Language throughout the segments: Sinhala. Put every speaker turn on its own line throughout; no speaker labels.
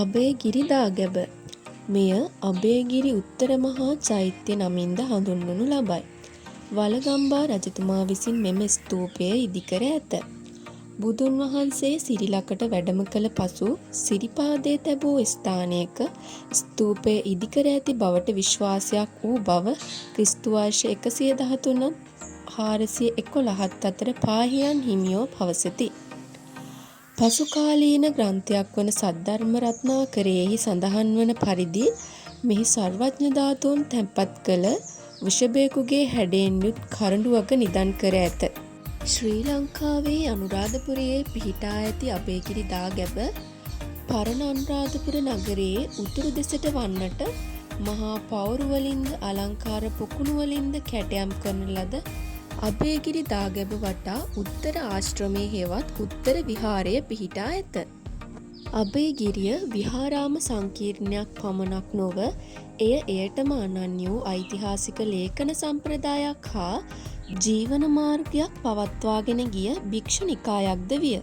අභයගිරි දාගැබ. මෙය අභයගිරි උත්තර මහා චෛත්‍ය නමින්ද හඳුන්වනු ලබයි. වළගම්බා රජතුමා විසින් මෙම ස්තූපය ඉදිකර ඇත. බුදුන් වහන්සේ සිරිලකට වැඩම කළ පසු සිරිපාදේ තැබූ ස්ථානයක ස්තූපය ඉදිකර ඇති බවට විශ්වාසයක් වූ බව ක්‍රිස්තු වර්ෂ 113 411 අතර පාහියන් හිමියෝ පවසති. පසුකාලීන ග්‍රන්ථයක් වන සද්ධර්ම රත්නාකරයෙහි සඳහන් වන පරිදි මෙහි සර්වඥ ධාතුන් තැන්පත් කළ වෘෂභයෙකුගේ හැඩයෙන් යුත් කරඬුවක නිදන් කර ඇත. ශ්‍රී ලංකාවේ අනුරාධපුරයේ පිහිටා ඇති අභයගිරි දාගැබ පරණ අනුරාධපුර නගරයේ උතුරු දෙසට වන්නට මහා පවුරු වලින්ද අලංකාර පොකුණු වලින්ද කැටයම් කරන ලද අභයගිරි දාගැබ වටා උත්තර ආශ්‍රමයේ හෙවත් උත්තර විහාරය පිහිටා ඇත. අභයගිරිය විහාරාම සංකීර්ණයක් පමණක් නොව එය එයටම අනන්‍ය වූ ඓතිහාසික ලේඛන සම්ප්‍රදායක් හා ජීවන මාර්ගයක් පවත්වාගෙන ගිය භික්ෂු නිකායක්ද විය.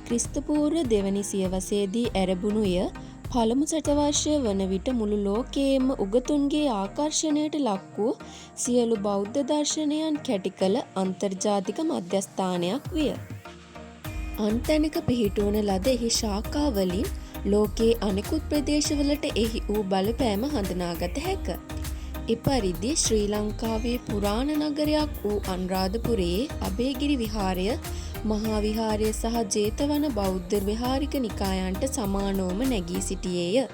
ක්‍රිස්තපූර්ව දෙවැනි සියවසේදී ඇරඹුණු එය පළමු ශතවර්ෂය වන විට මුළු ලෝකයේම උගතුන්ගේ ආකර්ෂණයට ලක් වූ සියලු බෞද්ධ දර්ශනයන් කැටි කළ අන්තර්ජාතික මධ්‍යස්ථානයක් විය. අන් තැනක පිහිටුවන ලද එහි ශාඛාවලින් ලෝකයේ අනෙකුත් ප්‍රදේශවලට එහි වූ බලපෑම හඳුනාගත හැක. එපරිදි ශ්‍රී ලංකාවේ පුරාණ නගරයක් වූ අනුරාධපුරයේ අභයගිරි විහාරය මහා විහාරය සහ ජේතවන බෞද්ධ විහාරික නිකායන්ට සමානවම නැගී සිටියේය.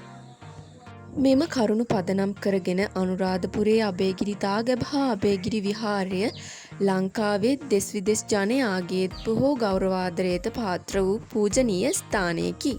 මෙම කරුණු පදනම් කරගෙන අනුරාධපුරයේ අභයගිරි දාගැබ හා අභයගිරි විහාරය ලංකාවේ දෙස් විදෙස් ජනයාගේත් බොහෝ ගෞරවාදරයට පාත්‍ර වූ පූජනීය ස්ථානයකි.